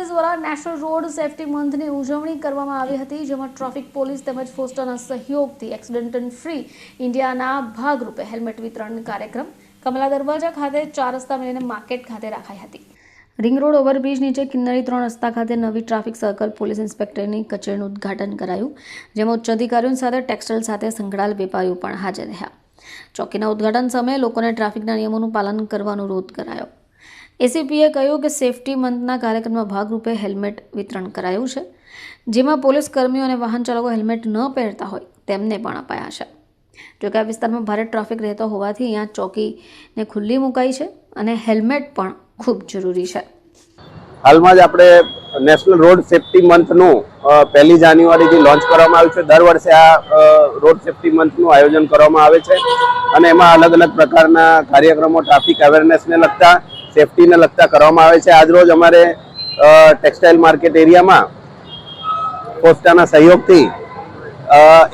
Police દ્વારા national road safety મંથની ઉજવણી કરવામાં આવી હતી, જેમાં ટ્રાફિક પોલીસ તેમજ ફોસ્ટરના સહયોગથી એક્સિડન્ટ ફ્રી ઇન્ડિયાના ભાગરૂપે હેલ્મેટ વિતરણ કાર્યક્રમ કમલા દરવાજા ખાતે 4 રસ્તા મળીને માર્કેટ ખાતે રાખાઈ હતી. રિંગ રોડ ઓવરબ્રિજ નીચે કિન્નરી 3 રસ્તા ખાતે નવી ટ્રાફિક સર્કલ પોલીસ ઇન્સ્પેક્ટરની કચેરીનું ઉદ્ઘાટન કરાયું, જેમાં ઉચ્ચ અધિકારીઓ સાથે ટેક્સટાઇલ સાથે સંકળાયેલ વેપારીઓ પણ હાજર રહ્યા. ચોકીના ઉદ્ઘાટન સમયે લોકોને ટ્રાફિકના નિયમોનું પાલન કરવા અનુરોધ કરાયો. એસીપીએ કહ્યું કે સેફટી મંથના કાર્યક્રમના ભાગરૂપે હેલ્મેટ વિતરણ કરાયું છે, જેમાં પોલીસ કર્મીઓ અને વાહન ચાલકો હેલ્મેટ ન પહેરતા હોય તેમને પણ અપાયા છે. જોકે આ વિસ્તારમાં ભારે ટ્રાફિક રહેતો હોવાથી અહીંયા ચોકીને ખુલ્લી મુકાઈ છે અને હેલ્મેટ પણ ખૂબ જરૂરી છે. હાલમાં જ આપણે નેશનલ રોડ સેફટી મંથનું 1 જાન્યુઆરીથી લોન્ચ કરવામાં આવ્યું છે. દર વર્ષે આ રોડ સેફટી મંથનું આયોજન કરવામાં આવે છે અને એમાં અલગ અલગ પ્રકારના કાર્યક્રમો ટ્રાફિક અવેરનેસને લગતા, સેફટીને લગતા કરવામાં આવે છે. આજરોજ અમારે ટેક્સટાઇલ માર્કેટ એરિયામાં પોસ્ટાના સહયોગથી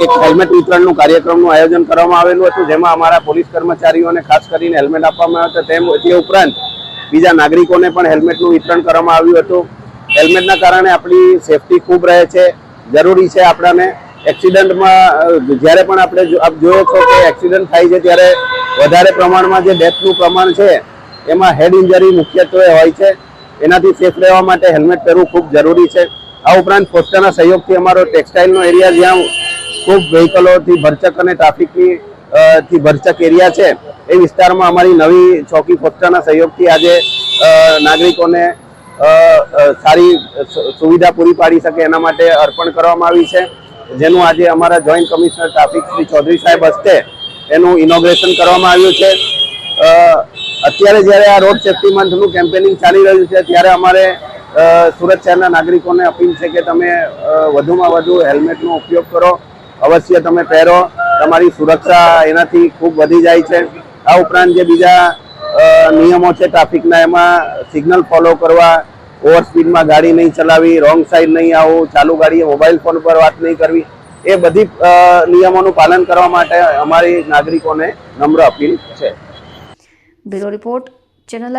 એક હેલ્મેટ વિતરણનું કાર્યક્રમનું આયોજન કરવામાં આવેલું હતું, જેમાં અમારા પોલીસ કર્મચારીઓને ખાસ કરીને હેલ્મેટ આપવામાં આવ્યા હતા. તે ઉપરાંત બીજા નાગરિકોને પણ હેલ્મેટનું વિતરણ કરવામાં આવ્યું હતું. હેલ્મેટના કારણે આપણી સેફટી ખૂબ રહે છે, જરૂરી છે. આપણાને એક્સિડન્ટમાં જ્યારે પણ આપણે જોયો છો કે એક્સિડન્ટ થાય છે ત્યારે વધારે પ્રમાણમાં જે ડેથનું પ્રમાણ છે એમાં હેડ ઇન્જરી મુખ્યત્વે હોય છે. એનાથી સેફ રહેવા માટે હેલ્મેટ પહેરવું ખૂબ જરૂરી છે. આ ઉપરાંત પોસ્ટાના સહયોગથી અમારો ટેક્સટાઇલનો એરિયા, જ્યાં ખૂબ વ્હીકલોથી ભરચક અને ટ્રાફિકની થી ભરચક એરિયા છે, એ વિસ્તારમાં અમારી નવી ચોકી પોસ્ટાના સહયોગથી આજે નાગરિકોને સારી સુવિધા પૂરી પાડી શકે એના માટે અર્પણ કરવામાં આવી છે, જેનું આજે અમારા joint commissioner traffic Shri Chaudhary સાહેબ હસ્તે એનું ઇનોગ્રેશન કરવામાં આવ્યું છે. અત્યારે જ્યારે આ રોડ સેફટી મંથનું કેમ્પેનિંગ ચાલી રહ્યું છે ત્યારે અમારે સુરત શહેરના નાગરિકોને અપીલ છે કે તમે વધુમાં વધુ હેલ્મેટનો ઉપયોગ કરો, અવશ્ય તમે પહેરો. તમારી સુરક્ષા એનાથી ખૂબ વધી જાય છે. આ ઉપરાંત જે બીજા નિયમો છે ટ્રાફિકના, એમાં સિગ્નલ ફોલો કરવા, ઓવર સ્પીડમાં ગાડી નહીં ચલાવવી, રોંગ સાઈડ નહીં આવવું, ચાલુ ગાડીએ મોબાઈલ ફોન પર વાત નહીં કરવી, એ બધી નિયમોનું પાલન કરવા માટે અમારી નાગરિકોને નમ્ર અપીલ છે. Bureau report, channel